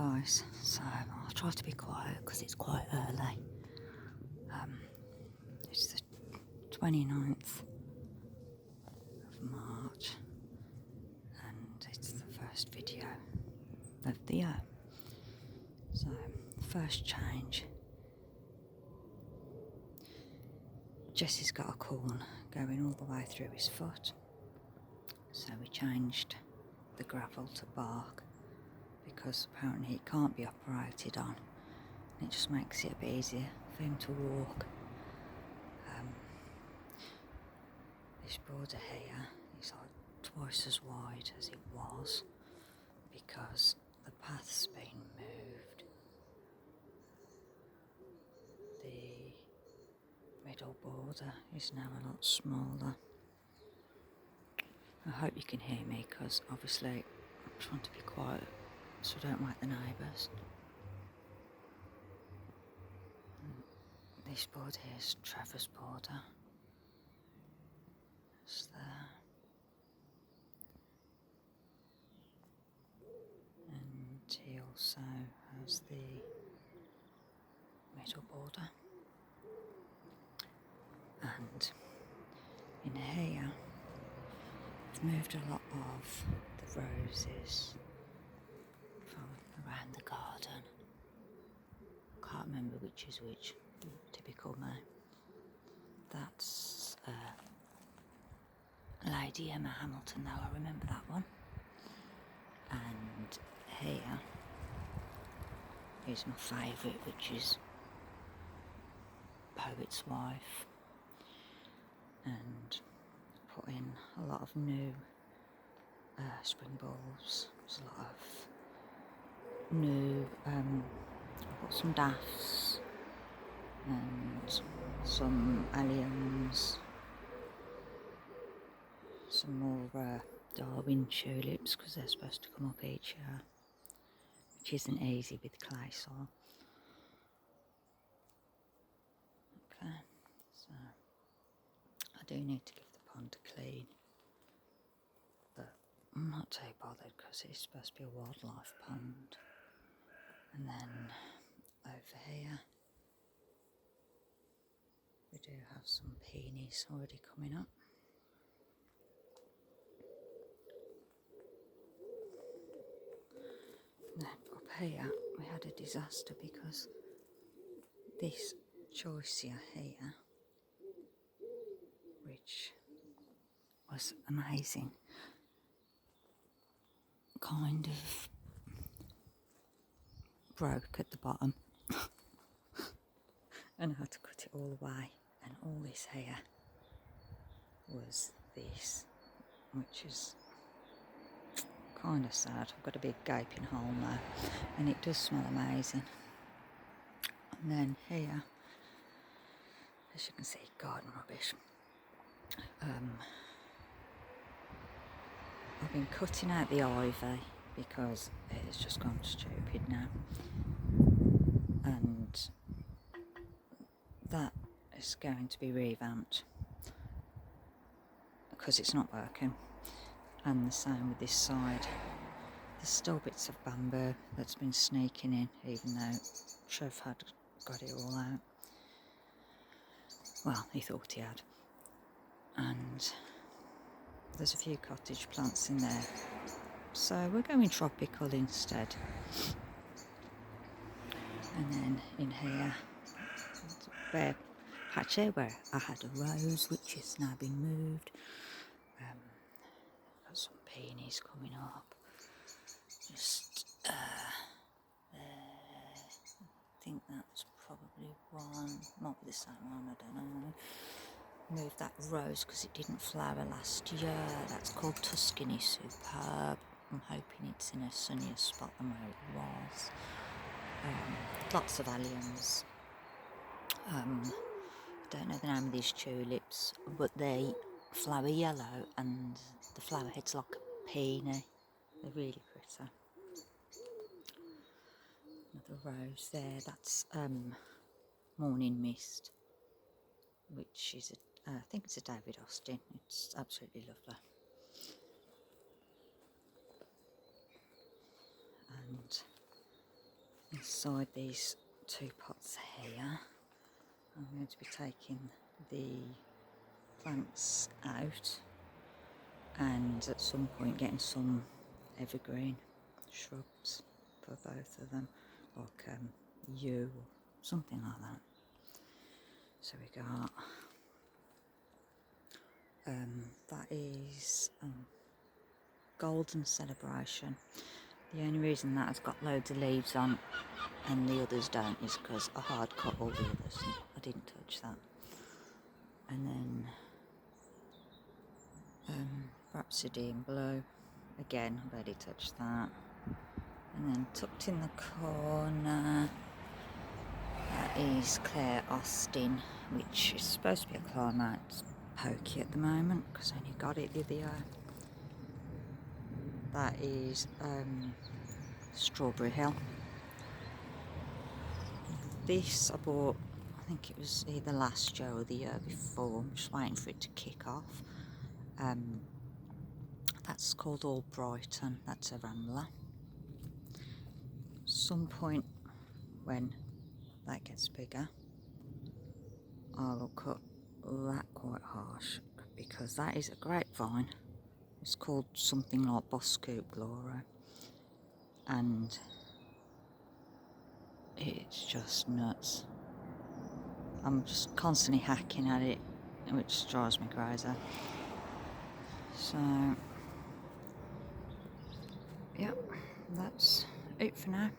guys, so I'll try to be quiet because it's quite early. It's the 29th of March and it's the first video of the year. So, first change. Jesse's got a corn going all the way through his foot, so we changed the gravel to bark because apparently it can't be operated on, and it just makes it a bit easier for him to walk. This border here is like twice as wide as it was because the path's been moved. The middle border is now a lot smaller. I hope you can hear me because obviously I'm trying to be quiet so I don't wake the neighbours. This border here is Trevor's border. It's there. And he also has the middle border. And in here, I've moved a lot of the roses from around the garden. Can't remember which is which. Typical me. That's Lady Emma Hamilton, though, I remember that one. And here is my favourite, which is Poet's Wife. And put in a lot of new spring bulbs. There's a lot of new, I put some daffs and some alliums, some more Darwin tulips because they're supposed to come up each year, which isn't easy with clay soil. Okay, so I do need to give the pond a clean, but I'm not too bothered because it's supposed to be a wildlife pond. And then over here we do have some peonies already coming up. And then up here we had a disaster because this choicea here, which was amazing, kind of broke at the bottom and I had to cut it all away, and all this here was this, which is kind of sad. I've got a big gaping hole now and it does smell amazing. And then here, as you can see, garden rubbish. I've been cutting out the ivy because it's just gone stupid now, and that is going to be revamped because it's not working. And the same with this side. There's still bits of bamboo that's been sneaking in, even though Trev had got it all out. Well, he thought he had. And there's a few cottage plants in there, so we're going tropical instead. And then in here, where patch here where I had a rose, which has now been moved. Got some peonies coming up. Just there. I think that's probably one. Might be the same one, I don't know. Moved that rose because it didn't flower last year. That's called Tuscany Superb. I'm hoping it's in a sunnier spot than where it was. Lots of alliums. I don't know the name of these tulips, but they flower yellow and the flower head's like a peony. They're really pretty. Another rose there, that's Morning Mist, which is I think it's a David Austin. It's absolutely lovely. And inside these 2 pots here. I'm going to be taking the plants out and at some point getting some evergreen shrubs for both of them, like yew or something like that. So we got that is Golden Celebration. The only reason that has got loads of leaves on and the others don't is because I hard cut all the others. I didn't touch that. And then Rhapsody in blue. Again, I barely touched that. And then tucked in the corner, that is Claire Austin, which is supposed to be a climate. It's pokey at the moment because I only got it the other year. That is Strawberry Hill. This I bought, I think it was either last year or the year before. I'm just waiting for it to kick off. That's called Albertine. That's a rambler. Some point when that gets bigger, I'll cut that quite harsh because that is a grapevine. It's called something like Boscoop Glory, and it's just nuts. I'm just constantly hacking at it, which drives me crazy. So, yep, that's it for now.